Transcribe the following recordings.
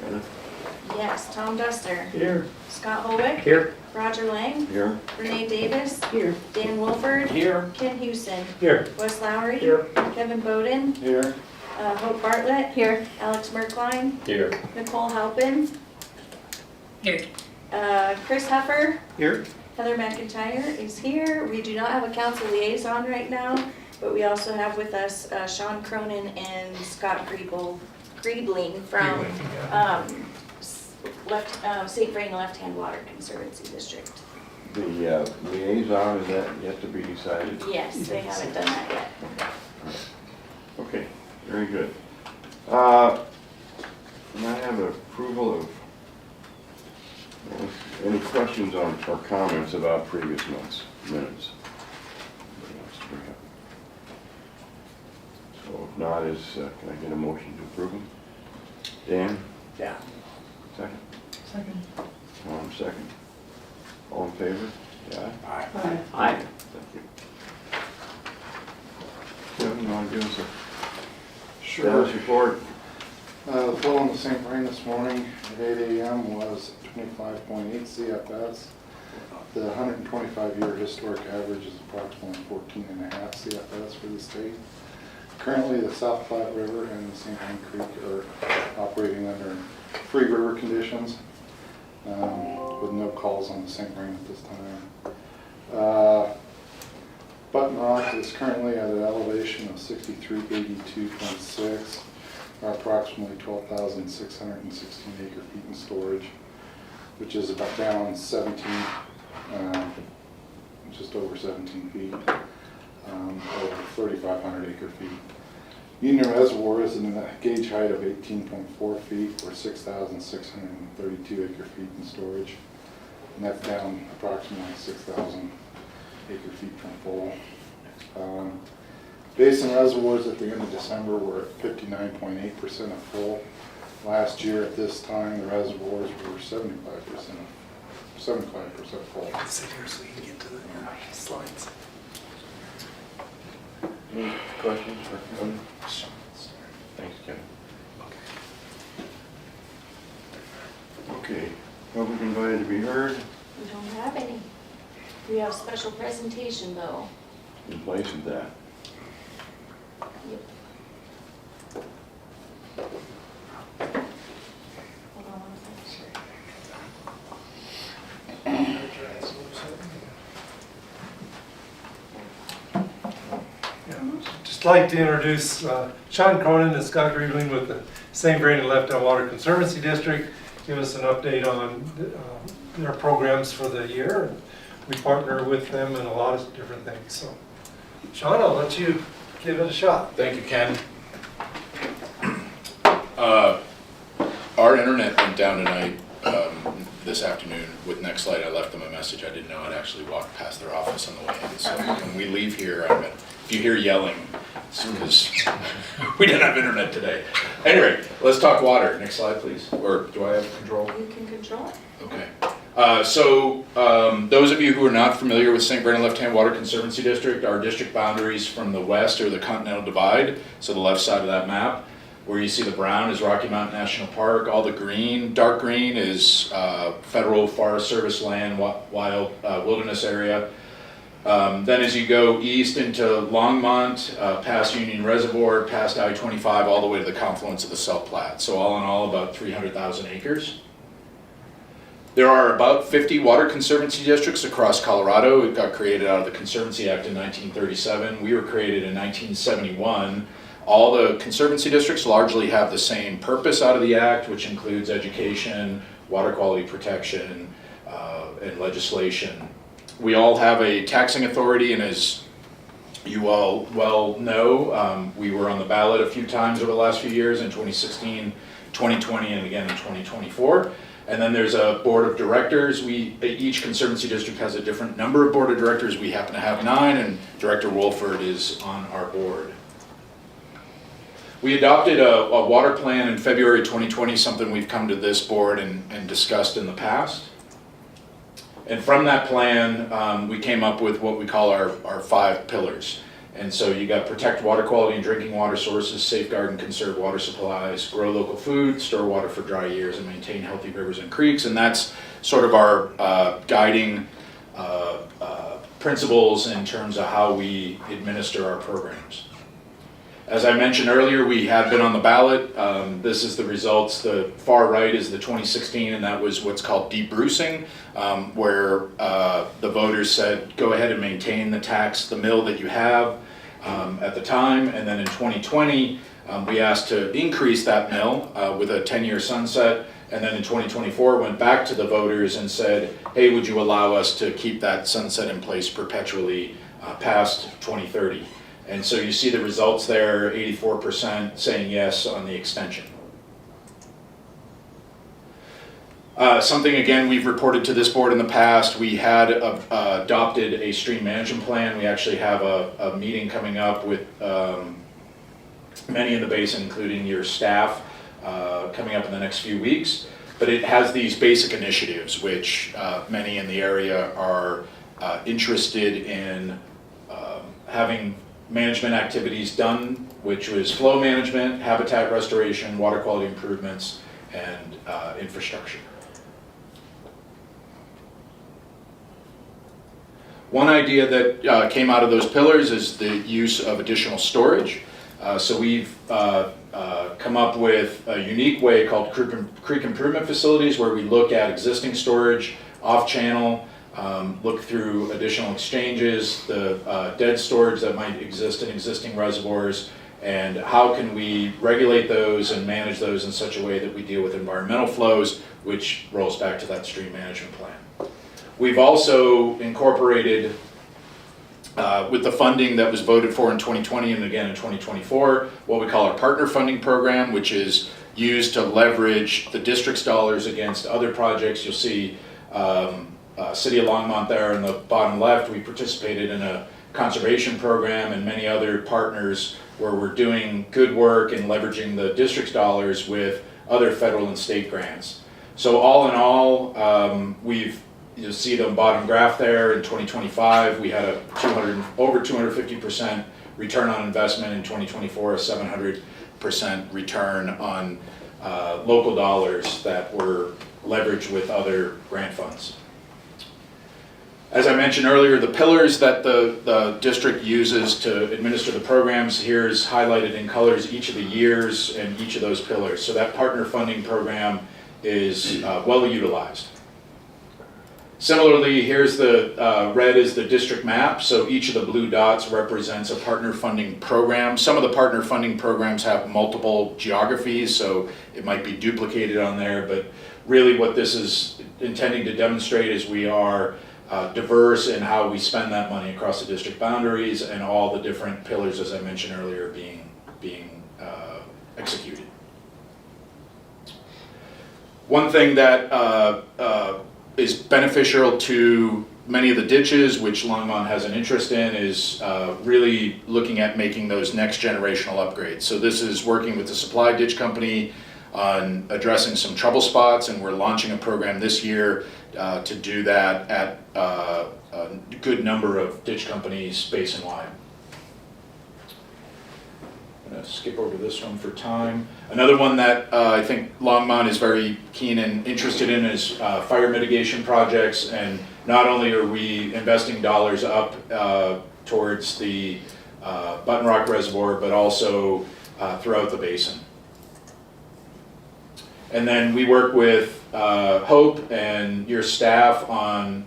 Jenna? Yes, Tom Duster. Here. Scott Holwick. Here. Roger Lang. Here. Renee Davis. Here. Dan Wolford. Here. Ken Houston. Here. Wes Lowry. Here. Kevin Bowden. Here. Hope Bartlett. Here. Alex Merkline. Here. Nicole Halpin. Here. Chris Huffer. Here. Heather McIntyre is here. We do not have a council liaison right now, but we also have with us Sean Cronin and Scott Griebling from St. Vrain Left-Hand Water Conservancy District. The liaison, is that yet to be decided? Yes, they haven't done that yet. Okay, very good. Can I have approval of any questions on or comments about previous month's minutes? So if not, can I get a motion to approve them? Dan? Yeah. Second? Second. Tom, second. All in favor? Yeah. Aye. Aye. Thank you. Kevin, you want to give us a status report? The flow on the St. Vrain this morning at 8 a.m. was 25.8 CFS. The 125-year historic average is approximately 14.5 CFS for the state. Currently, the South Platte River and the St. Vrain Creek are operating under free river conditions with no calls on the St. Vrain at this time. Button Rock is currently at an elevation of 6382.6, or approximately 12,616 acre feet in storage, which is about down 17, just over 17 feet, over 3,500 acre feet. Union Reservoir is in a gauge height of 18.4 feet, or 6,632 acre feet in storage, and that's down approximately 6,000 acre feet from full. Basin reservoirs at the end of December were at 59.8% of full. Last year at this time, the reservoirs were 75% full. Sit here so you can get to the slides. Any questions for Kevin? Thanks, Kevin. Okay, public invited to be heard, We don't have any. We have special presentation though. in place of that. Yep. Hold on one second. Just like to introduce Sean Cronin and Scott Griebling with the St. Vrain Left-Hand Water Conservancy District. Give us an update on their programs for the year. We partner with them in a lot of different things. So, Sean, I'll let you give it a shot. Thank you, Ken. Our internet went down tonight, this afternoon with Nextlight. I left them a message. I didn't know I'd actually walk past their office on the way in. So when we leave here, if you hear yelling, it's because we didn't have internet today. Anyway, let's talk water. Next slide, please. Or do I have control? You can control it. Okay. Those of you who are not familiar with St. Vrain Left-Hand Water Conservancy District, our district boundaries from the west are the Continental Divide, so the left side of that map. Where you see the brown is Rocky Mountain National Park. All the green, dark green, is federal Forest Service land, wild wilderness area. Then as you go east into Longmont, past Union Reservoir, past I-25, all the way to the confluence of the South Platte. So all in all, about 300,000 acres. There are about 50 water conservancy districts across Colorado. It got created out of the Conservancy Act in 1937. We were created in 1971. All the conservancy districts largely have the same purpose out of the act, which includes education, water quality protection, and legislation. We all have a taxing authority, and as you all well know, we were on the ballot a few times over the last few years, in 2016, 2020, and again in 2024. And then there's a board of directors. Each conservancy district has a different number of board of directors. We happen to have 9, and Director Wolford is on our board. We adopted a water plan in February 2020, something we've come to this board and discussed in the past. And from that plan, we came up with what we call our 5 pillars. And so you got protect water quality and drinking water sources, safeguard and conserve water supplies, grow local food, store water for dry years, and maintain healthy rivers and creeks. And that's sort of our guiding principles in terms of how we administer our programs. As I mentioned earlier, we have been on the ballot. This is the results. The far right is the 2016, and that was what's called debrucing, where the voters said, go ahead and maintain the mill that you have at the time. And then in 2020, we asked to increase that mill with a 10-year sunset. And then in 2024, went back to the voters and said, hey, would you allow us to keep that sunset in place perpetually past 2030? And so you see the results there, 84% saying yes on the extension. Something, again, we've reported to this board in the past. We had adopted a stream management plan. We actually have a meeting coming up with many in the basin, including your staff, coming up in the next few weeks. But it has these basic initiatives, which many in the area are interested in having management activities done, which was flow management, habitat restoration, water quality improvements, and infrastructure. One idea that came out of those pillars is the use of additional storage. So we've come up with a unique way called creek improvement facilities, where we look at existing storage off-channel, look through additional exchanges, the dead storage that might exist in existing reservoirs, and how can we regulate those and manage those in such a way that we deal with environmental flows, which rolls back to that stream management plan. We've also incorporated, with the funding that was voted for in 2020 and again in 2024, what we call our partner funding program, which is used to leverage the district's dollars against other projects. You'll see City of Longmont there in the bottom left. We participated in a conservation program and many other partners where we're doing good work and leveraging the district's dollars with other federal and state grants. So all in all, you'll see the bottom graph there. In 2025, we had a over 250% return on investment. In 2024, a 700% return on local dollars that were leveraged with other grant funds. As I mentioned earlier, the pillars that the district uses to administer the programs, here's highlighted in colors each of the years and each of those pillars. So that partner funding program is well utilized. Similarly, here's the red is the district map. So each of the blue dots represents a partner funding program. Some of the partner funding programs have multiple geographies, so it might be duplicated on there, but really what this is intending to demonstrate is we are diverse in how we spend that money across the district boundaries, and all the different pillars, as I mentioned earlier, being executed. One thing that is beneficial to many of the ditches, which Longmont has an interest in, is really looking at making those next generational upgrades. So this is working with the supply ditch company on addressing some trouble spots, and we're launching a program this year to do that at a good number of ditch companies basin-wide. I'm going to skip over this one for time. Another one that I think Longmont is very keen and interested in is fire mitigation projects, and not only are we investing dollars up towards the Button Rock Reservoir, but also throughout the basin. And then we work with Hope and your staff on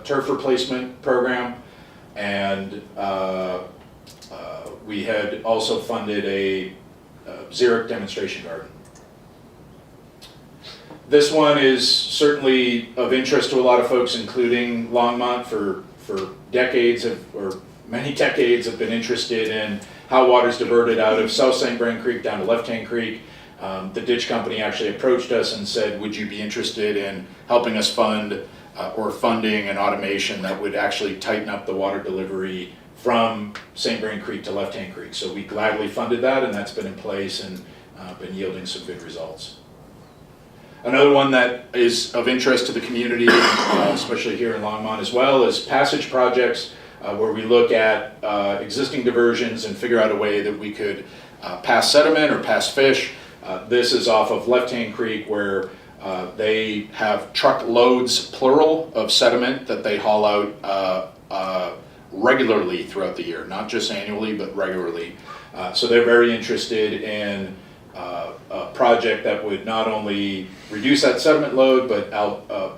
turf replacement program, and we had also funded a xeric demonstration garden. This one is certainly of interest to a lot of folks, including Longmont. For decades, or many decades, have been interested in how water is diverted out of South St. Vrain Creek down to Left Hand Creek. The ditch company actually approached us and said, would you be interested in helping us fund or funding an automation that would actually tighten up the water delivery from St. Vrain Creek to Left Hand Creek? So we gladly funded that, and that's been in place and been yielding some good results. Another one that is of interest to the community, especially here in Longmont as well, is passage projects. where we look at existing diversions and figure out a way that we could pass sediment or pass fish. This is off of Left Hand Creek, where they have truck loads, plural, of sediment that they haul out regularly throughout the year, not just annually, but regularly. So they're very interested in a project that would not only reduce that sediment load, but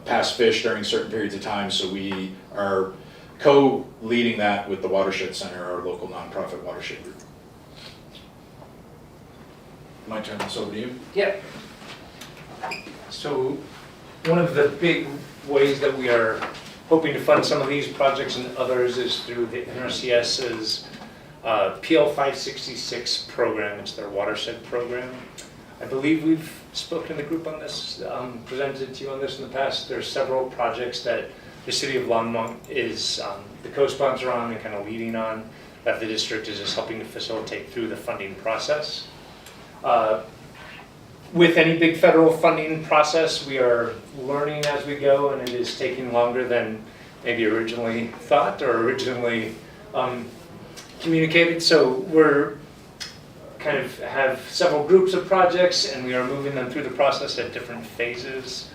pass fish during certain periods of time. So we are co-leading that with the Watershed Center, our local nonprofit watershed group. Might turn this over to you. Yeah. So one of the big ways that we are hoping to fund some of these projects and others is through the NRCS's PL 566 program. It's their watershed program. I believe we've spoken to the group on this, presented to you on this in the past. There's several projects that the city of Longmont is the co-sponsor on and kind of leading on, that the district is just helping to facilitate through the funding process. With any big federal funding process, we are learning as we go, and it is taking longer than maybe originally thought or originally communicated. So we're kind of have several groups of projects, and we are moving them through the process at different phases,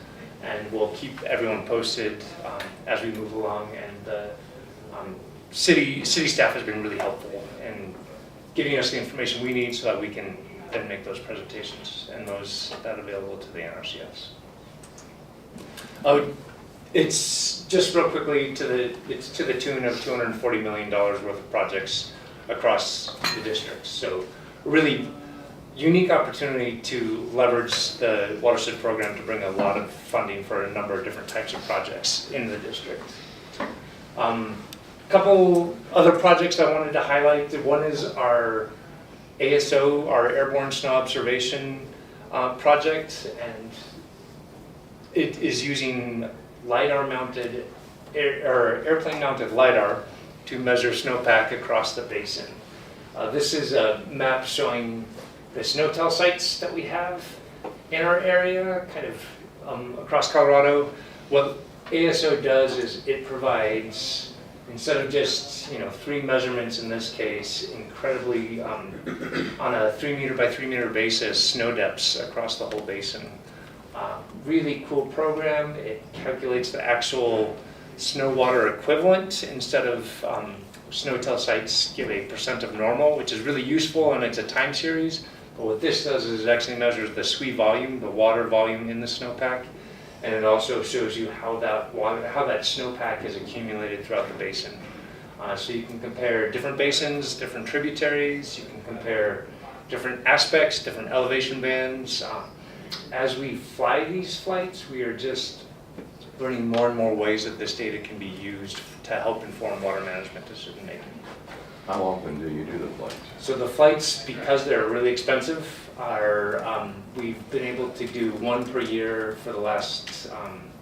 and we'll keep everyone posted as we move along. And the city staff has been really helpful in giving us the information we need so that we can then make those presentations and those that available to the NRCS. It's just real quickly it's to the tune of $240 million worth of projects across the district. So a really unique opportunity to leverage the watershed program to bring a lot of funding for a number of different types of projects in the district. Couple other projects I wanted to highlight. One is our ASO, our Airborne Snow Observation project, and it is using LiDAR-mounted, airplane-mounted LiDAR to measure snowpack across the basin. This is a map showing the snowtail sites that we have in our area, kind of across Colorado. What ASO does is it provides, instead of just 3 measurements in this case, incredibly on a 3 meter by 3 meter basis, snow depths across the whole basin. Really cool program. It calculates the actual snow water equivalent instead of snowtail sites give a % of normal, which is really useful, and it's a time series. But what this does is it actually measures the SWE volume, the water volume in the snowpack. And it also shows you how that snowpack is accumulated throughout the basin. So you can compare different basins, different tributaries, you can compare different aspects, different elevation bands. As we fly these flights, we are just learning more and more ways that this data can be used to help inform water management decision making. How often do you do the flights? So the flights, because they're really expensive, are we've been able to do 1 per year for the last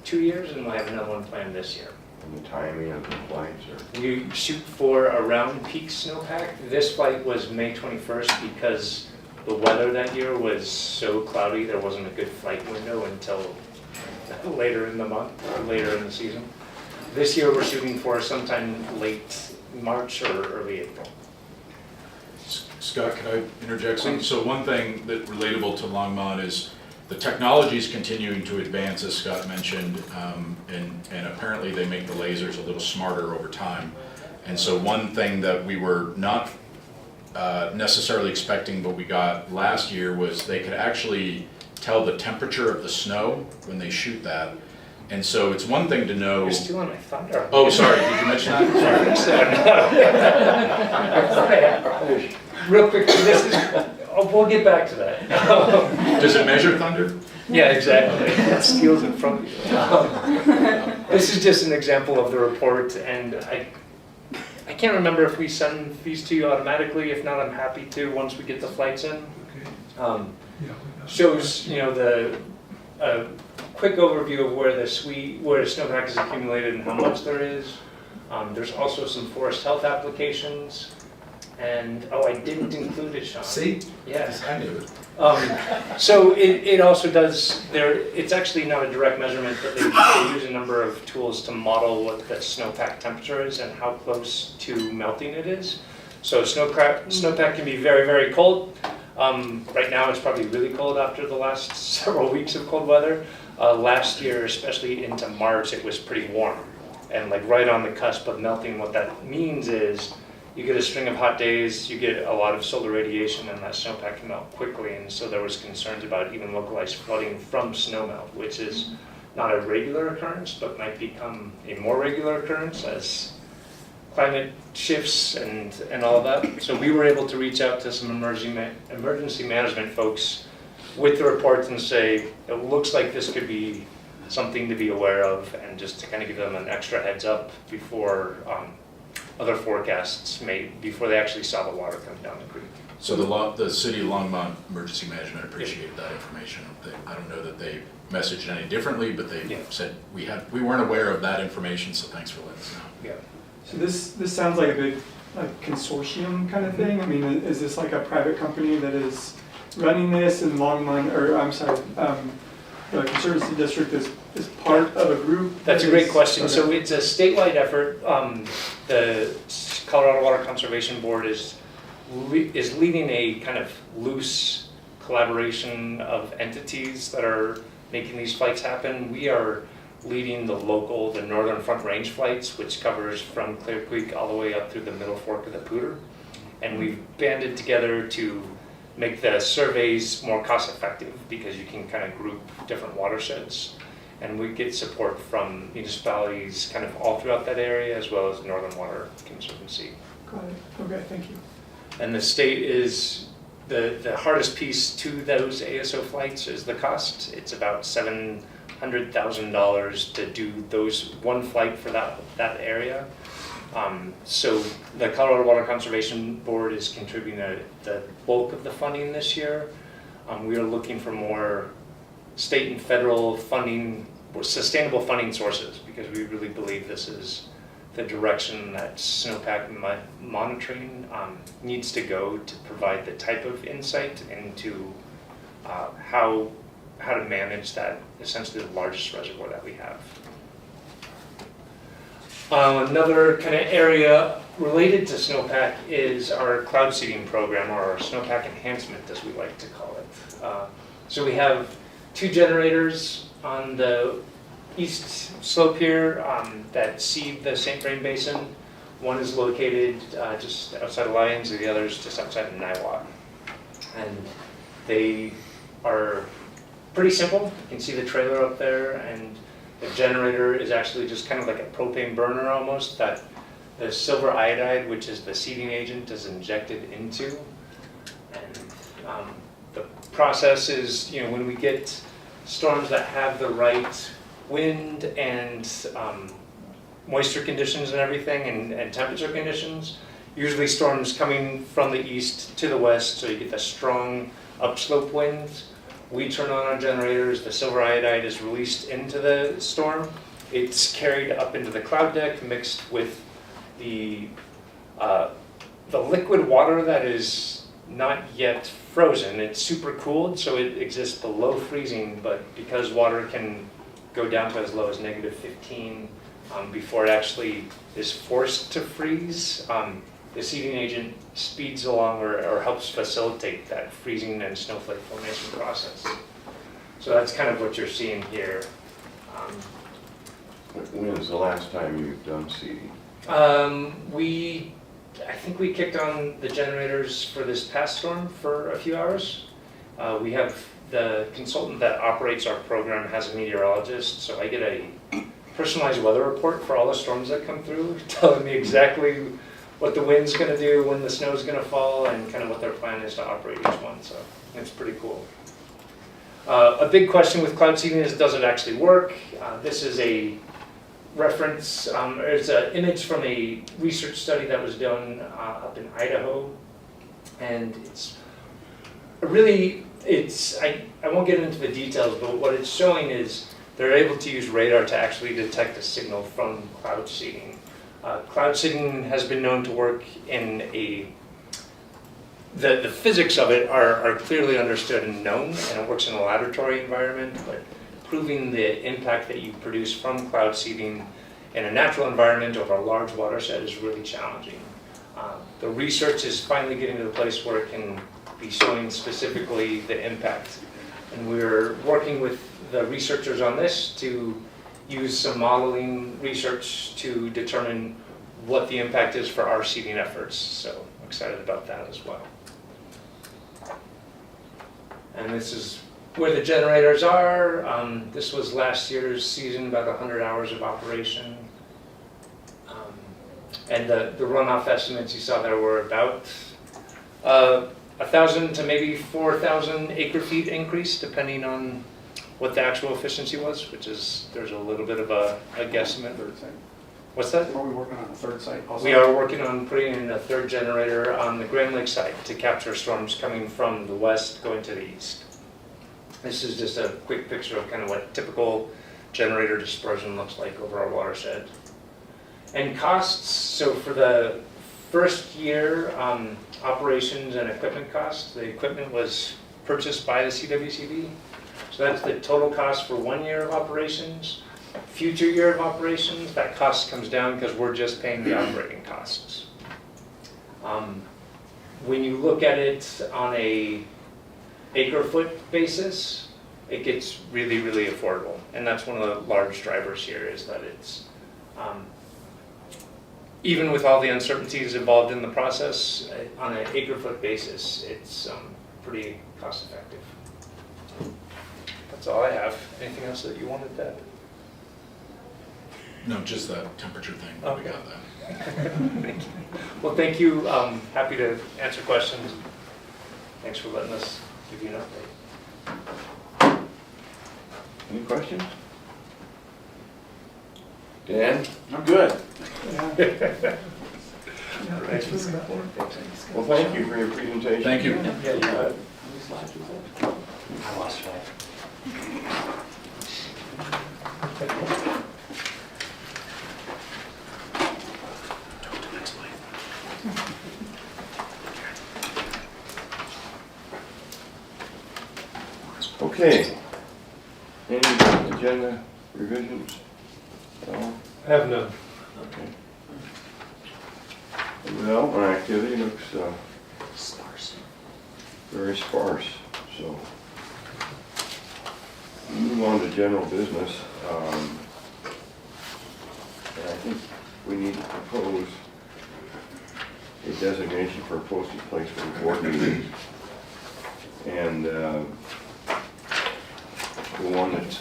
2 years, and we'll have another one planned this year. And the timing of the flights, or? We shoot for around peak snowpack. This flight was May 21st because the weather that year was so cloudy there wasn't a good flight window until later in the month, or later in the season. This year we're shooting for sometime late March or early April. Scott, can I interject something? So one thing that relatable to Longmont is the technology is continuing to advance, as Scott mentioned, and apparently they make the lasers a little smarter over time. And so one thing that we were not necessarily expecting, but we got last year, was they could actually tell the temperature of the snow when they shoot that. And so it's one thing to know. You're stealing my thunder. Oh, sorry, did you mention that? Sorry. Real quick, this is, we'll get back to that. Does it measure thunder? Yeah, exactly. It steals it from you. This is just an example of the report, and I can't remember if we send these to you automatically. If not, I'm happy to once we get the flights in. Shows the quick overview of where the snowpack is accumulated and how much there is. There's also some forest health applications. And, oh, I didn't include it, Sean. See? Yes. I knew it. So it also does, it's actually not a direct measurement, but they use a number of tools to model what the snowpack temperature is and how close to melting it is. So snowpack can be very, very cold. Right now it's probably really cold after the last several weeks of cold weather. Last year, especially into March, it was pretty warm and like right on the cusp of melting. What that means is you get a string of hot days, you get a lot of solar radiation, and that snowpack can melt quickly. And so there was concerns about even localized flooding from snowmelt, which is not a regular occurrence, but might become a more regular occurrence as climate shifts and all of that. So we were able to reach out to some emergency management folks with the reports and say, it looks like this could be something to be aware of, and just to kind of give them an extra heads up before other forecasts made, before they actually saw the water come down the creek. So the city of Longmont Emergency Management appreciated that information. I don't know that they messaged any differently, but they said we weren't aware of that information, so thanks for letting us know. Yeah. So this sounds like a big consortium kind of thing. I mean, is this like a private company that is running this, and Longmont, or I'm sorry, the Conservancy District is part of a group? That's a that great is- question. okay. So it's a statewide effort. The Colorado Water Conservation Board is leading a kind of loose collaboration of entities that are making these flights happen. We are leading the Northern Front Range flights, which covers from Clear Creek all the way up through the Middle Fork of the Poudre. And we've banded together to make the surveys more cost effective, because you can kind of group different watersheds. And we get support from municipalities kind of all throughout that area, as well as Northern Water Conservancy. Got it. Okay, thank you. And the state is, the hardest piece to those ASO flights is the cost. It's about $700,000 to do those one flight for that area. So the Colorado Water Conservation Board is contributing the bulk of the funding this year. We are looking for more state and federal funding, sustainable funding sources, because we really believe this is the direction that snowpack monitoring needs to go to provide the type of insight into how to manage that, essentially the largest reservoir that we have. Another kind of area related to snowpack is our cloud seeding program, or our snowpack enhancement, as we like to call it. So we have 2 generators on the east slope here that seed the St. Vrain Basin. One is located just outside of Lyons, and the other is just outside of Niwot. And they are pretty simple. You can see the trailer up there, and the generator is actually just kind of like a propane burner almost, that the silver iodide, which is the seeding agent, is injected into. And the process is, when we get storms that have the right wind and moisture conditions and everything, and temperature conditions, usually storms coming from the east to the west, so you get the strong upslope winds. We turn on our generators, the silver iodide is released into the storm. It's carried up into the cloud deck, mixed with the liquid water that is not yet frozen. It's super cooled, so it exists below freezing, but because water can go down to as low as -15 before it actually is forced to freeze, the seeding agent speeds along or helps facilitate that freezing and snowflake formation process. So that's kind of what you're seeing here. When is the last time you've done seeding? I think we kicked on the generators for this past storm for a few hours. We have the consultant that operates our program has a meteorologist, so I get a personalized weather report for all the storms that come through, telling me exactly what the wind's going to do, when the snow's going to fall, and kind of what their plan is to operate each one. So it's pretty cool. A big question with cloud seeding is, does it actually work? This is a reference, it's an image from a research study that was done up in Idaho. And I won't get into the details, but what it's showing is they're able to use radar to actually detect a signal from cloud seeding. Cloud seeding has been known to work in a the physics of it are clearly understood and known, and it works in a laboratory environment, but proving the impact that you produce from cloud seeding in a natural environment over a large watershed is really challenging. The research is finally getting to the place where it can be showing specifically the impact. And we're working with the researchers on this to use some modeling research to determine what the impact is for our seeding efforts. So I'm excited about that as well. And this is where the generators are. This was last year's season, about 100 hours of operation. And the runoff estimates you saw there were about 1,000 to maybe 4,000 acre-feet increase, depending on what the actual efficiency was, which is, there's a little bit of a guesstimate. Third site. What's that? Are we working on a third site also? We are working on putting in a third generator on the Grand Lake site to capture storms coming from the west going to the east. This is just a quick picture of kind of what typical generator dispersion looks like over our watershed. And costs, so for the first year, operations and equipment costs, the equipment was purchased by the CWCD. So that's the total cost for 1 year of operations. Future year of operations, that cost comes down because we're just paying the operating costs. When you look at it on a acre-foot basis, it gets really, really affordable. And that's one of the large drivers here, is that it's, even with all the uncertainties involved in the process, on an acre-foot basis, it's pretty cost-effective. That's all I have. Anything else that you wanted to add? No, just that temperature thing, we Okay. got that. Thank you. Well, thank you. Happy to answer questions. Thanks for letting us give you an update. Any questions? Dan? I'm good. Well, thank you for your presentation. Thank you. Yeah, you got it. I lost track. Okay. Any agenda revisions at all? Have none. Okay. The development activity looks Sparse. very sparse, so. Move on to general business. And I think we need to propose a designation for a posted place for the board meetings. And the one that's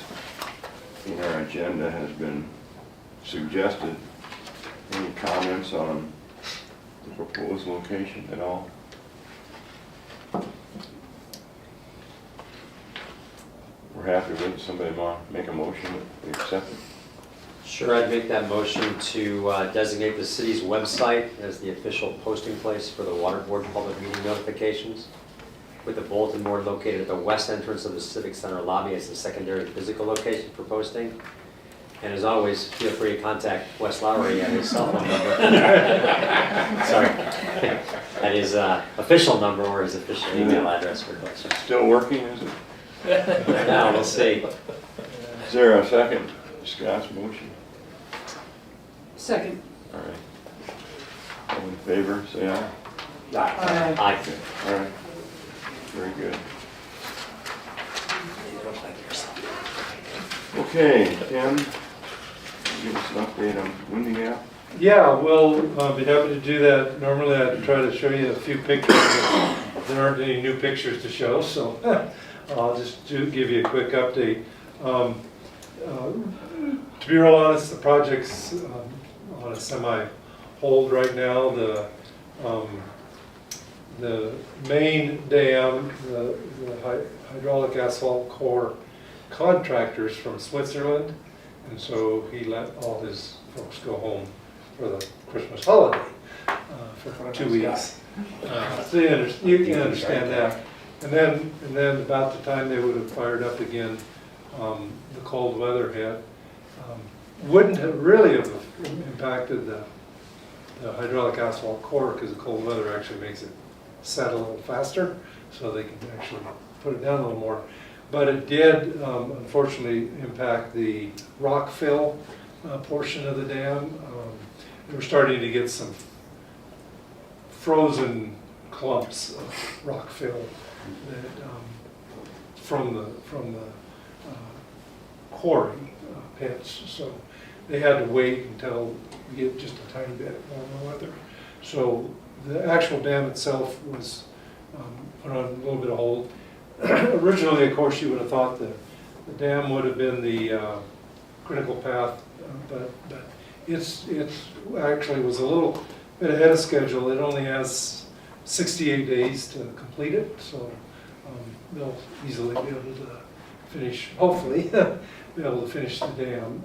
in our agenda has been suggested. Any comments on the proposed location at all? We're happy with it. Somebody want to make a motion that we accept it? Sure, I'd make that motion to designate the city's website as the official posting place for the water board public meeting notifications, with the bulletin board located at the west entrance of the Civic Center lobby as the secondary physical location for posting. And as always, feel free to contact Wes Lowry at his cell phone number. Sorry, at his official number or his official email address for questions. Still working, is it? Now, we'll see. Is there a second to Scott's motion? Second. All right. All in favor, say aye. Aye. Okay, all right. Very good. Okay, Ken, give us an update on Windy Gap. Yeah, we'll be happy to do that. Normally I'd try to show you a few pictures, but there aren't any new pictures to show, so I'll just give you a quick update. To be real honest, the project's on a semi-hold right now. The main dam, the hydraulic asphalt core contractors from Switzerland, and so he let all his folks go home for the Christmas holiday for 2 weeks. So you can understand that. And then about the time they would have fired up again, the cold weather hit. Wouldn't have really have impacted the hydraulic asphalt core, because the cold weather actually makes it set a little faster, so they can actually put it down a little more. But it did unfortunately impact the rock fill portion of the dam. They were starting to get some frozen clumps of rock fill that, from the quarry pits. So they had to wait until we get just a tiny bit warmer weather. So the actual dam itself was put on a little bit of hold. Originally, of course, you would have thought the dam would have been the critical path, but it's actually was a little bit ahead of schedule. It only has 68 days to complete it, so they'll easily be able to finish, hopefully, be able to finish the dam.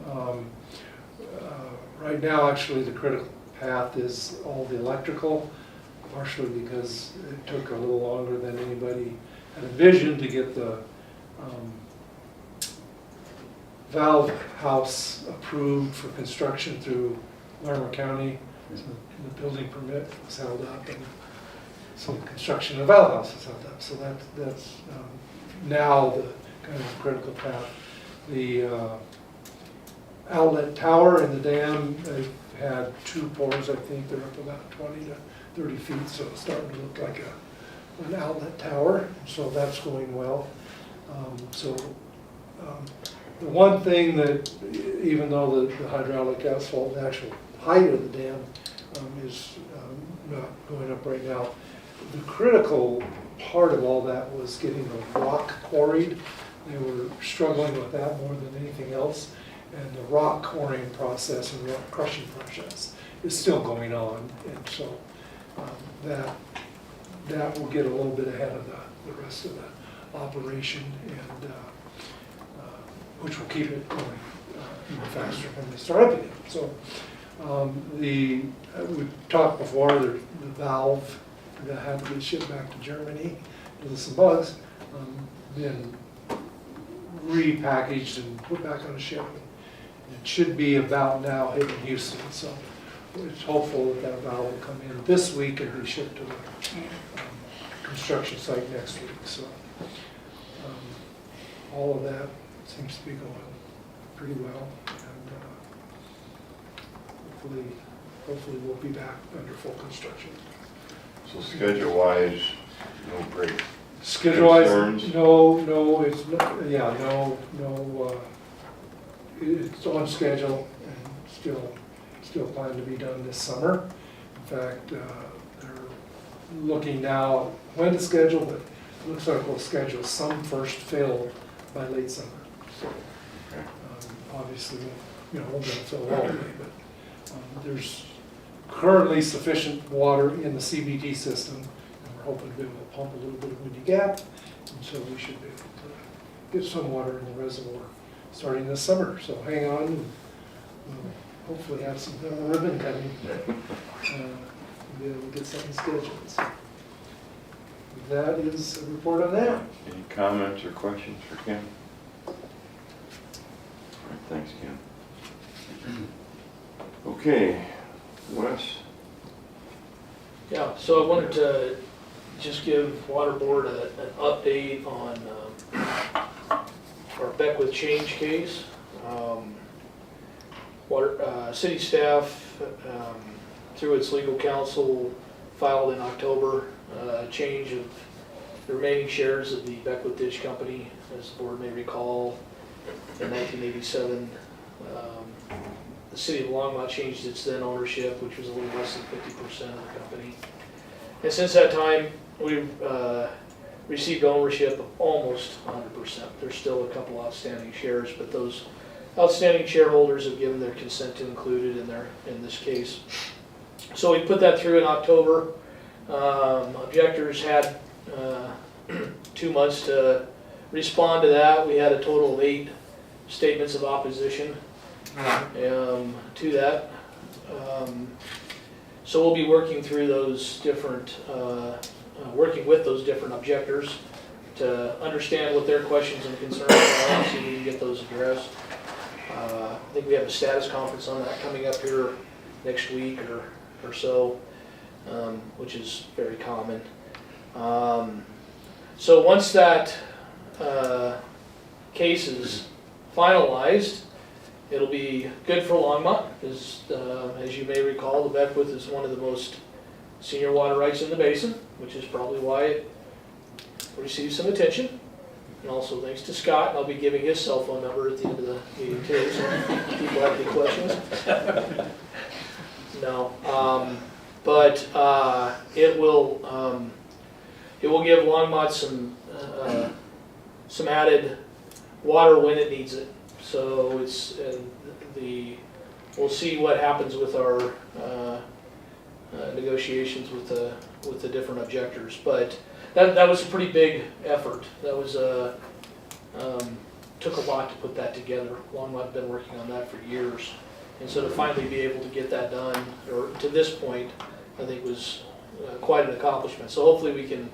Right now, actually, the critical path is all the electrical, partially because it took a little longer than anybody had envisioned to get the valve house approved for construction through Longmont County. So the building permit was held up, and so the construction of the valve house is held up. So that's now the kind of critical path. The outlet tower in the dam, they've had 2 pours, I think. They're up about 20 to 30 feet, so it's starting to look like an outlet tower, so that's going well. The one thing that, even though the hydraulic asphalt, the actual height of the dam is not going up right now, the critical part of all that was getting the rock quarried. They were struggling with that more than anything else, and the rock quarrying process and rock crushing process is still going on, and so that will get a little bit ahead of the rest of the operation, and which will keep it going even faster when they start up again. So we talked before, the valve that had to get shipped back to Germany with some bugs, been repackaged and put back on a ship. It should be about now hitting Houston, so it's hopeful that that valve will come in this week and be shipped to the construction site next week. So all of that seems to be going pretty well, and hopefully we'll be back under full construction. So schedule-wise, no break. Schedule-wise, Concerns? no, it's not, yeah, no, it's on schedule and still planned to be done this summer. In fact, they're looking now when to schedule, but it looks like we'll schedule some first fill by late summer. So, obviously, we're going to fill all the way, but there's currently sufficient water in the CBT system, and we're hoping to be able to pump a little bit of Windy Gap, and so we should be able to get some water in the reservoir starting this summer. So hang on, and we'll hopefully have some ribbon cutting, be able to get something scheduled. So that is a report on that. Any comments or questions for Ken? All right, thanks, Ken. Okay, Wes? Yeah, so I wanted to just give Water Board an update on our Beckwith change case. City staff, through its legal counsel, filed in October a change of the remaining shares of the Beckwith Ditch Company. As the board may recall, in 1987, the city of Longmont changed its then ownership, which was a little less than 50% of the company. And since that time, we've received ownership of almost 100%. There's still a couple outstanding shares, but those outstanding shareholders have given their consent to include it in this case. So we put that through in October. Objectors had 2 months to respond to that. We had a total of 8 statements of opposition to that. So we'll be working through those different, working with those different objectors to understand what their questions and concerns are, so we can get those addressed. I think we have a status conference on that coming up here next week or so, which is very common. So once that case is finalized, it'll be good for Longmont, because as you may recall, the Beckwith is one of the most senior water rights in the basin, which is probably why it received some attention. And also thanks to Scott, and I'll be giving his cell phone number at the end of the meeting too, so if people have any questions. No, but it will give Longmont some added water when it needs it. So it's we'll see what happens with our negotiations with the different objectors. But that was a pretty big effort. That was took a lot to put that together. Longmont's been working on that for years, and so to finally be able to get that done, or to this point, I think was quite an accomplishment. So hopefully we can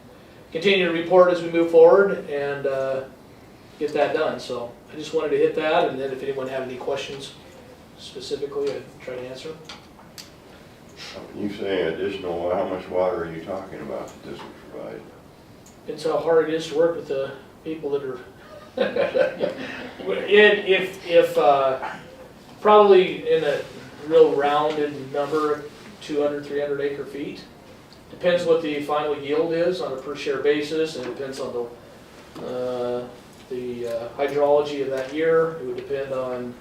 continue to report as we move forward and get that done. So I just wanted to hit that, and then if anyone have any questions specifically, I'd try to answer. You say additional, how much water are you talking about that this would provide? It's how hard it is to work with the people that are, if probably in a real rounded number, 200, 300 acre feet. Depends what the final yield is on a per share basis, and it depends on the hydrology of that year. It would depend on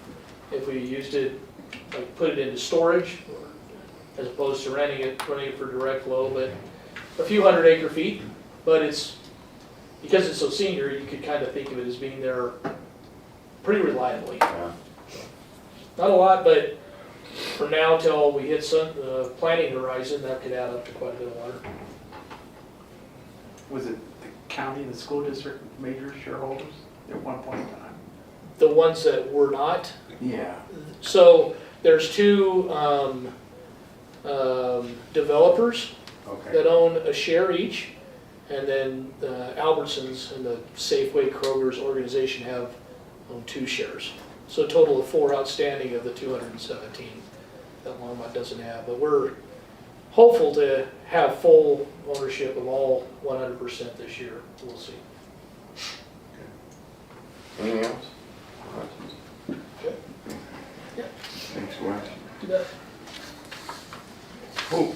if we used it, like put it into storage, as opposed to running it for direct flow, but a few hundred acre feet. But it's, because it's so senior, you could kind of think of it as being there pretty reliably. Yeah. Not a lot, but from now till we hit planning horizon, that could add up to quite a bit of water. Was it the county and the school district major shareholders at one point in time? The ones that were not. Yeah. So there's two developers Okay. that own a share each, and then the Albertsons and the Safeway Kroger's organization own 2 shares. So a total of 4 outstanding of the 217 that Longmont doesn't have. But we're hopeful to have full ownership of all 100% this year. We'll see. Anything else? Okay. Yeah. Thanks, Wes. Do that. Hope,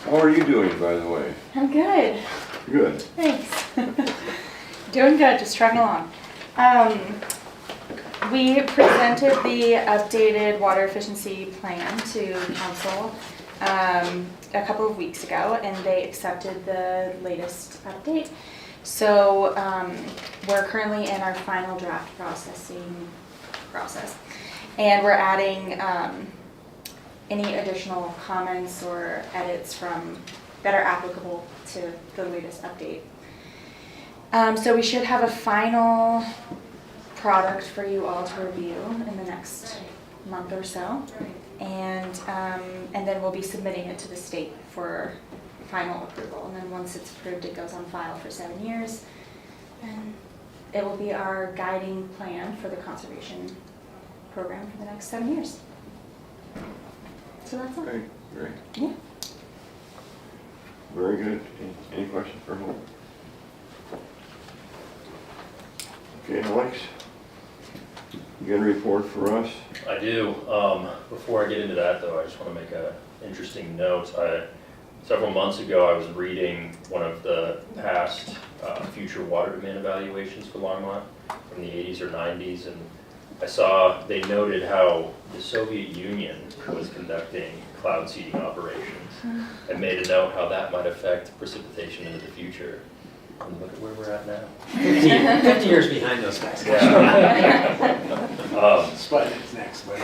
how are you doing, by the way? I'm good. Good. Thanks. Doing good, just trucking along. We presented the updated water efficiency plan to council a couple of weeks ago, and they accepted the latest update. So we're currently in our final draft process, and we're adding any additional comments or edits that are applicable to the latest update. So we should have a final product for you all to review in the next month or so, and then we'll be submitting it to the state for final approval. And then once it's approved, it goes on file for 7 years, and it will be our guiding plan for the conservation program for the next 7 years. So that's it. Great, great. Yeah. Very good. Any questions for Hope? Okay, Alex, you got a report for us? I do. Before I get into that, though, I just want to make an interesting note. Several months ago, I was reading one of the past future water demand evaluations for Longmont from the 80s or 90s, and I saw they noted how the Soviet Union was conducting cloud seeding operations, and made a note how that might affect precipitation into the future. And look at where we're at now. 50 years behind those guys. Yeah. Sputnik's next, but.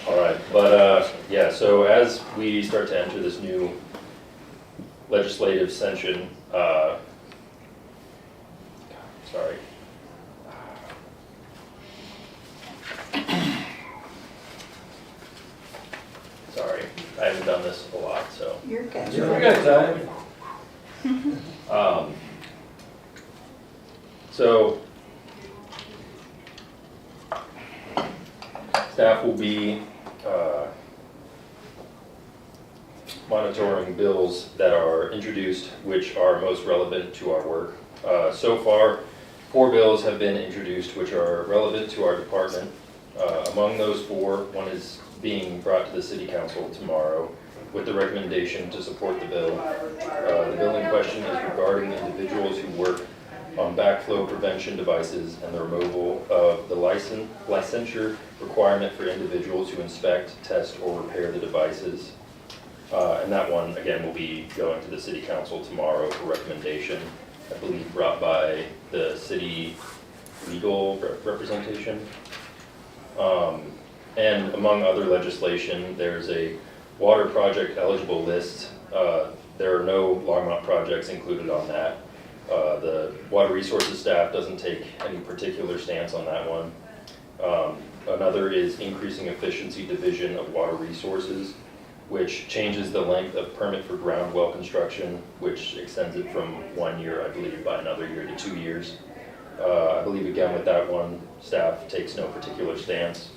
All right, but yeah, so as we start to enter this new legislative session, sorry. Sorry, I haven't done this a lot, so. You're good. You're good, Ty. So staff will be monitoring bills that are introduced, which are most relevant to our work. So far, 4 bills have been introduced which are relevant to our department. Among those 4, one is being brought to the city council tomorrow with the recommendation to support the bill. The bill in question is regarding individuals who work on backflow prevention devices and the removal of the licensure requirement for individuals who inspect, test, or repair the devices. And that one, again, will be going to the city council tomorrow for recommendation, I believe brought by the city legal representation. And among other legislation, there's a water project eligible list. There are no Longmont projects included on that. The water resources staff doesn't take any particular stance on that one. Another is increasing efficiency division of water resources, which changes the length of permit for ground well construction, which extends it from 1 year, I believe, by another year to 2 years. I believe again with that one, staff takes no particular stance.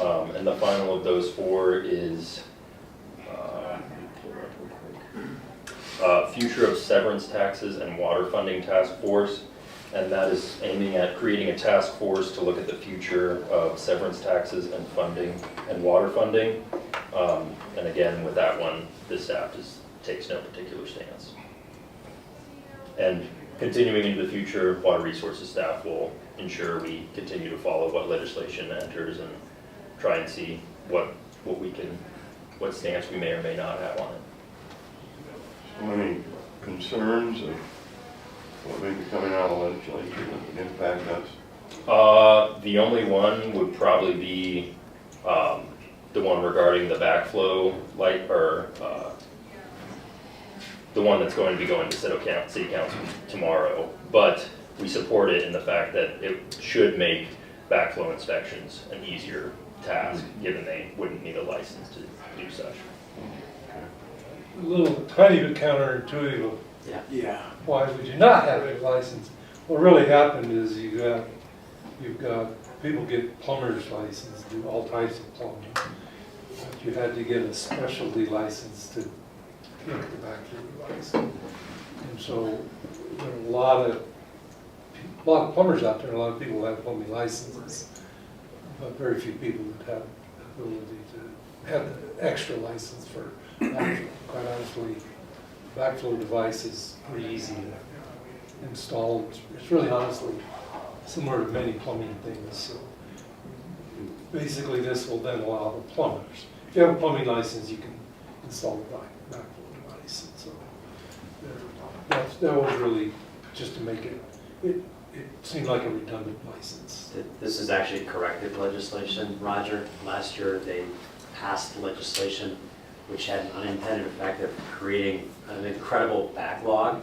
And the final of those 4 is future of severance taxes and water funding task force. And that is aiming at creating a task force to look at the future of severance taxes and funding and water funding. And again, with that one, the staff just takes no particular stance. And continuing into the future, water resources staff will ensure we continue to follow what legislation enters and try and see what stance we may or may not have on it. Any concerns of what may be coming out of the legislature that would impact us? The only one would probably be the one regarding the backflow light, or the one that's going to be going to city council tomorrow. But we support it in the fact that it should make backflow inspections an easier task, given they wouldn't need a license to do such. A little tiny bit counterintuitive of Yeah. why would you not have a license? What really happened is you've got people get plumber's license, do all types of plumbing. But you had to get a specialty license to get the backflow device. And so there are a lot of plumbers out there, a lot of people have plumbing licenses, but very few people would have the ability to have the extra license for backflow. Quite honestly, backflow device is pretty easy to install. It's really honestly similar to many plumbing things. So basically this will then allow the plumbers. If you have a plumbing license, you can install the backflow device. And so that was really just to make it seemed like a redundant license. This is actually corrected legislation, Roger. Last year, they passed legislation which had an unintended effect of creating an incredible backlog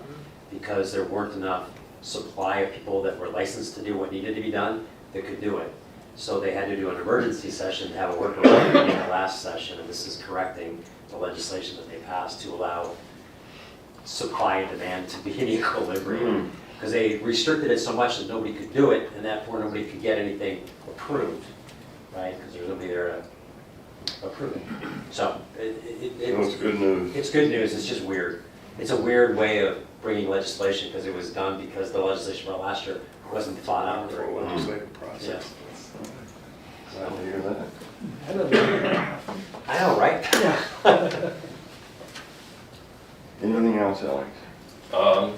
because there weren't enough supply of people that were licensed to do what needed to be done that could do it. So they had to do an emergency session to have a workaround in the last session, and this is correcting the legislation that they passed to allow supply and demand to be in equilibrium. Because they restricted it so much that nobody could do it, and therefore nobody could get anything approved, right? Because there's nobody there to approve it. So It's good news. It's good news. It's just weird. It's a weird way of bringing legislation because it was done because the legislation from last year wasn't thought out very well. Legislative process. Glad to hear that. I know, right? Anything else, Alex?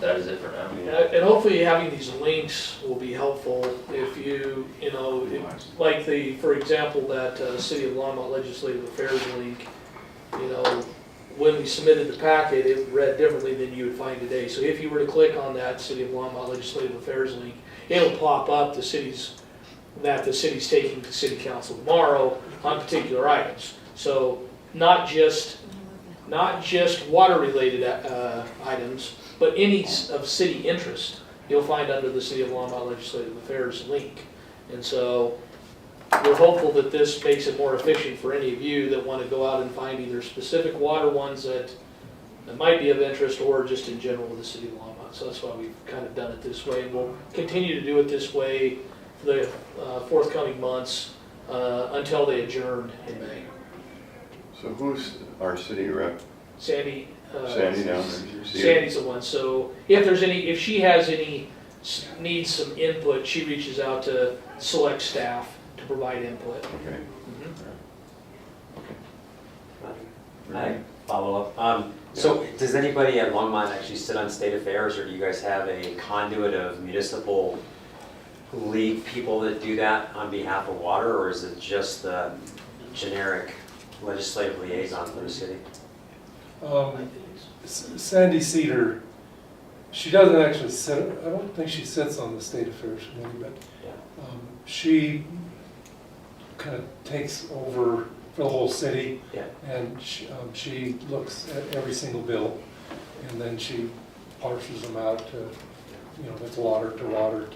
That is it for now. And hopefully having these links will be helpful if like for example, that City of Longmont Legislative Affairs link, when we submitted the packet, it read differently than you would find today. So if you were to click on that City of Longmont Legislative Affairs link, it'll pop up the cities that the city's taking to City Council tomorrow on particular items. So not just water-related items, but any of city interest, you'll find under the City of Longmont Legislative Affairs link. And so we're hopeful that this makes it more efficient for any of you that want to go out and find either specific water ones that might be of interest or just in general with the City of Longmont. So that's why we've kind of done it this way. And we'll continue to do it this way for the forthcoming months until they adjourn in May. So who's our city rep Sandy. Sandy down there. See it? Sandy's the one, so if she has any, needs some input, she reaches out to select staff to provide input. Okay. I follow up. So does anybody at Longmont actually sit on state affairs, or do you guys have a conduit of municipal league people that do that on behalf of water, or is it just the generic legislative liaison for the city? Sandy Cedar, she doesn't actually sit, I don't think she sits on the state affairs committee, but she kind of takes over for the whole city. Yeah. And she looks at every single bill, and then she parses them out to, you know, if it's water, to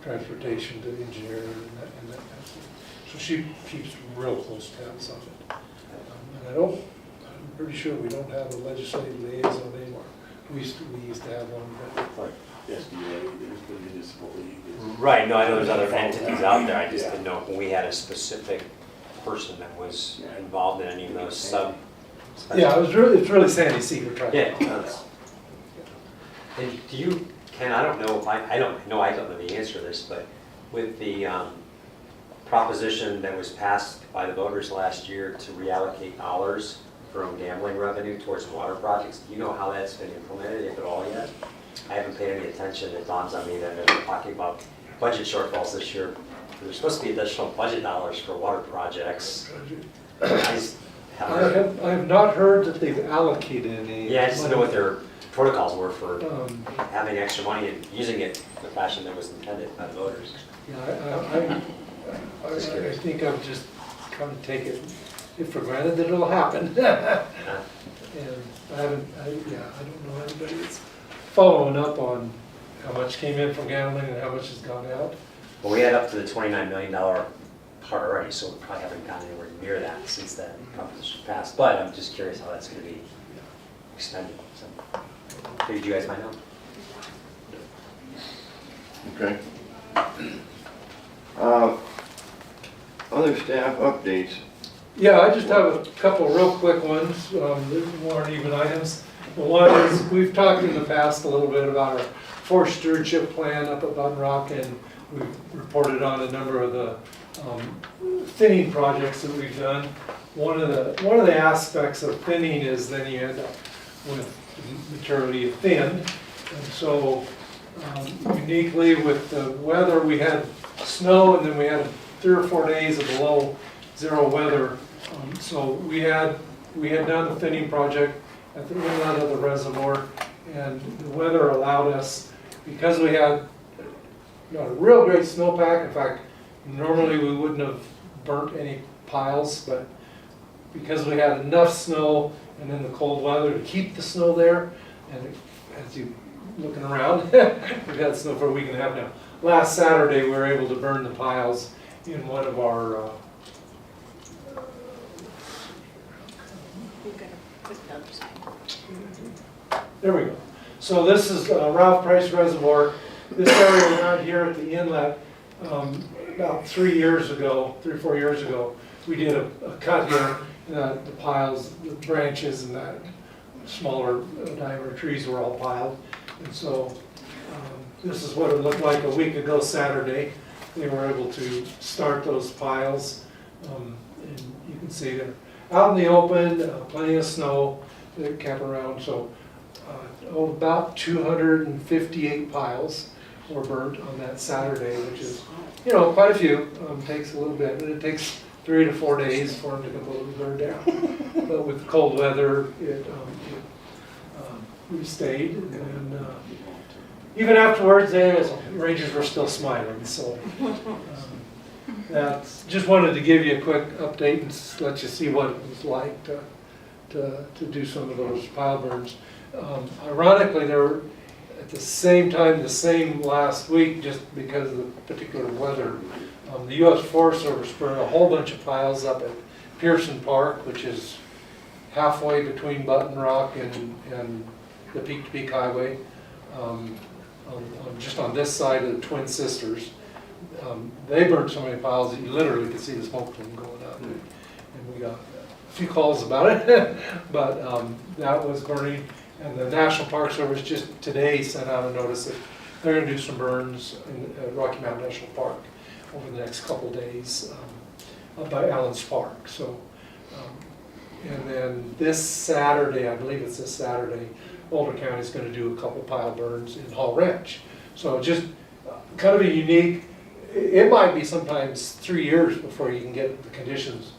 transportation, to engineering, and that kind of thing. So she keeps real close tabs on it. And I'm pretty sure we don't have a legislative liaison anymore. We used to have one, but Like SDA, there's the municipal league. Right, no, I know there's other entities out there, I just didn't know if we had a specific person that was involved in any of those sub. yeah, it's really Sandy Cedar trying. Yeah, it does. And do you, Ken, I don't know, I don't know the answer to this, but with the proposition that was passed by the voters last year to reallocate dollars from gambling revenue towards water projects, do you know how that's been implemented, if at all yet? I haven't paid any attention. It dawns on me that they're talking about budget shortfalls this year. There's supposed to be additional budget dollars for water projects. I just haven't I have not heard that they've allocated any. Yeah, I just didn't know what their protocols were for Um, having extra money and using it in the fashion that was intended by the voters. Yeah, I think I've just come to take it for granted that it'll happen. And I don't know anybody that's following up on how much came in from gambling and how much has gone out. Well, we had up to the $29 million part already, so we probably haven't gone anywhere near that since that proposition passed. But I'm just curious how that's going to be extended. So, figured you guys might know. Okay. Other staff updates. Yeah, I just have a couple real quick ones, that weren't even items. The one is, we've talked in the past a little bit about our forest stewardship plan up at Button Rock, and we've reported on a number of the thinning projects that we've done. One of the aspects of thinning is then you end up with material you thin. And so uniquely with the weather, we had snow and then we had 3 or 4 days of below zero weather. So we had done the thinning project at the inlet of the reservoir, and the weather allowed us, because we had a real great snowpack. In fact, normally we wouldn't have burnt any piles, but because we had enough snow and then the cold weather to keep the snow there, and as you looking around, we've had snow for a week and a half now. Last Saturday, we were able to burn the piles in one of our there we go. So this is Ralph Price Reservoir. This area around here at the inlet, about 3 or 4 years ago, we did a cut here. The piles, the branches and that smaller diameter trees were all piled. And so this is what it looked like a week ago Saturday. They were able to start those piles. And you can see they're out in the open, plenty of snow to camp around. So about 258 piles were burnt on that Saturday, which is, quite a few. Takes a little bit, and it takes 3 to 4 days for them to completely burn down. But with cold weather, we stayed, and even afterwards, the Rangers were still smiling. So that's just wanted to give you a quick update and let you see what it was like to do some of those pile burns. Ironically, they were at the same time, the same last week, just because of the particular weather. The U.S. Forest Service burned a whole bunch of piles up at Pearson Park, which is halfway between Button Rock and the Peak to Peak Highway, just on this side of the Twin Sisters. They burned so many piles that you literally could see the smoke plume going up, and we got few calls about it, but that was burning. And the National Park Service just today sent out a notice that they're gonna do some burns in Rocky Mountain National Park over the next couple days up by Allen's Park. So, and then this Saturday, I believe it's this Saturday, Boulder County's gonna do a couple pile burns in Hall Ranch. So just kind of a unique, it might be sometimes 3 years before you can get the conditions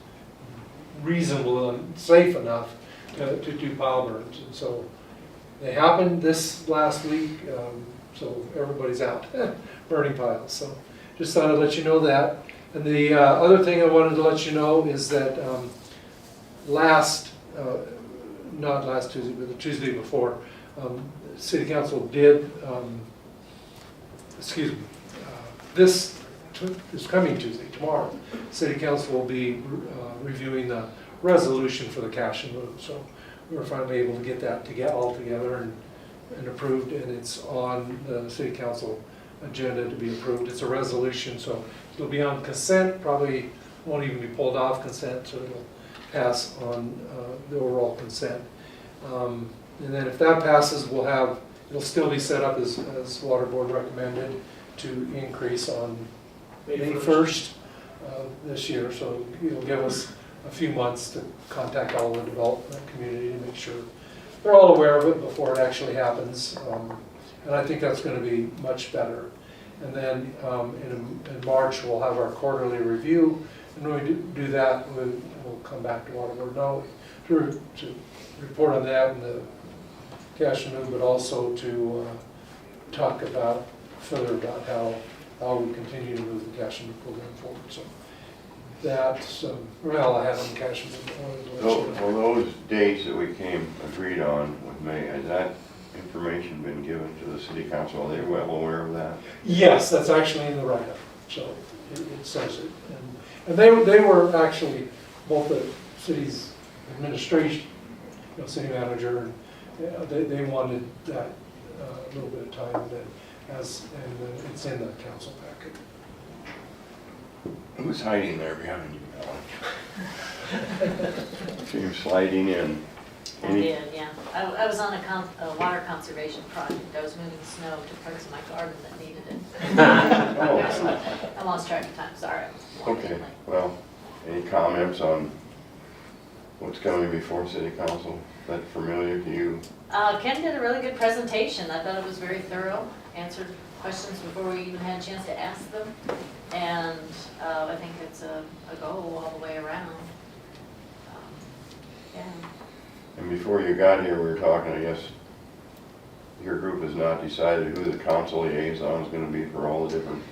reasonable and safe enough to do pile burns. And so they happened this last week, so everybody's out burning piles. So just thought I'd let you know that. And the other thing I wanted to let you know is that not last Tuesday, but the Tuesday before, City Council did, this coming Tuesday, tomorrow, City Council will be reviewing the resolution for the cash and move. So we were finally able to get that all together and approved, and it's on the City Council agenda to be approved. It's a resolution, so it'll be on consent, probably won't even be pulled off consent, so it'll pass on the overall consent. And then if that passes, it'll still be set up as Water Board recommended to increase on May 1st this year. So it'll give us a few months to contact all the development community to make sure they're all aware of it before it actually happens. And I think that's going to be much better. And then in March, we'll have our quarterly review. And when we do that, we'll come back to Water Board now to report on that and the cash and move, but also to talk further about how we continue to move the cash and move program forward. So that's, well, I have on cash and move. For those dates that we agreed on with May, has that information been given to the city council? Are they well aware of that? Yes, that's actually in the write-up, so it says it. And they were actually, both the city's administration, city manager, and they wanted that little bit of time, and it's in the council packet. Who's hiding there behind you, Ellen? Seems sliding in. I did, yeah. I was on a water conservation project. I was moving snow to parts of my garden that needed it. Oh. I lost track of time, sorry. Okay, well, any comments on what's coming before city council? Is that familiar to you? Ken did a really good presentation. I thought it was very thorough, answered questions before we even had a chance to ask them. And I think it's a goal all the way around. Yeah. And before you got here, we were talking, I guess, your group has not decided who the council liaison is going to be for all the different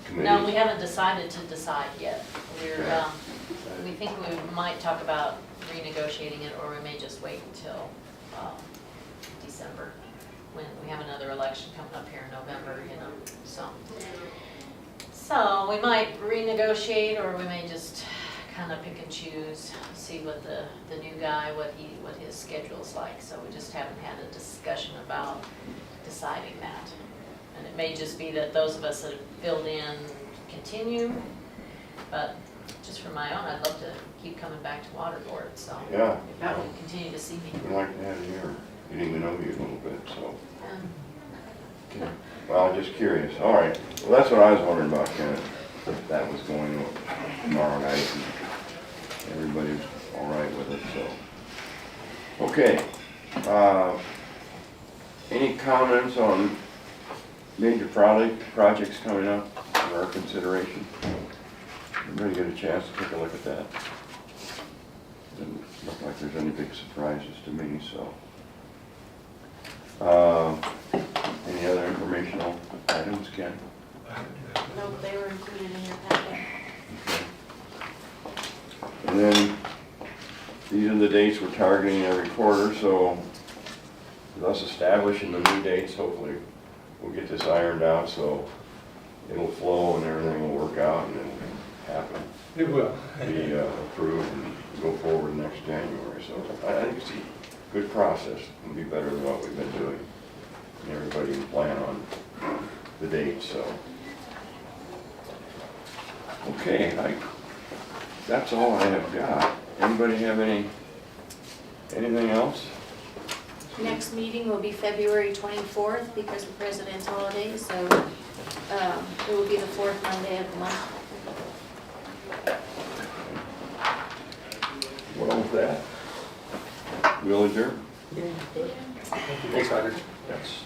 committees? No, we haven't decided to decide yet. We think we might talk about renegotiating it, or we may just wait until December, when we have another election coming up here in November, So we might renegotiate, or we may just kind of pick and choose, see what the new guy, what his schedule's like. So we just haven't had a discussion about deciding that. And it may just be that those of us that have filled in continue, but just for my own, I'd love to keep coming back to Water Board, so Yeah. if you will continue to see me. We'd like to have you here, getting to know you a little bit, so. Yeah. Okay. Well, I'm just curious. All right. Well, that's what I was wondering about, Ken, if that was going on tomorrow night, and everybody was all right with it, so. Okay. Any comments on major projects coming up for our consideration? Everybody get a chance to take a look at that? Doesn't look like there's any big surprises to me, so. Any other informational items, Ken? No, they were included in your packet. Okay. And then, these are the dates we're targeting every quarter, so thus establishing the new dates, hopefully we'll get this ironed out so it'll flow and everything will work out and it'll happen. It will. Be approved and go forward next January. So I think it's a good process. It'll be better than what we've been doing. And everybody can plan on the dates, so. Okay, that's all I have got. Anybody have anything else? Next meeting will be February 24th because of President's holiday, so it will be the fourth Monday of the month. Well, with that, we'll adjourn. Thanks, Roger. Yes.